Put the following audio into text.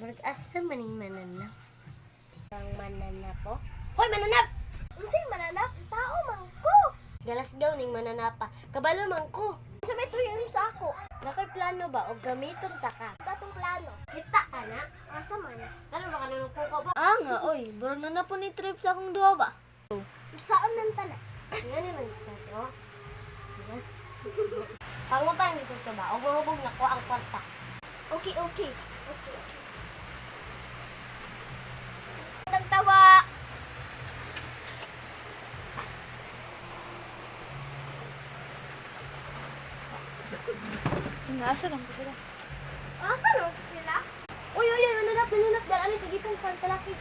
Mag-asa maning mananap. Ang mananap po. Hoy, mananap! Unsay mananap? Tao man ko. Galas daw ning mananapa. Kabalo man ko. Sa may tuyo sa ako. Nakoy plano ba o gamiton ta ka? Katong plano. Kita ka na? Asa man? Ano ba ka nang puko ba? Ah nga, oy. Bro na po ni trip sa akong duha ba? Saan man tala? Ngani man sa to. Pangutang dito ka ba? Ubog-ubog na ko ang kwarta. Okay. Nagtawa. Nasa lang po sila. Asa no sila? Uy, nananap. Dala ni sa gitong kwarta laki.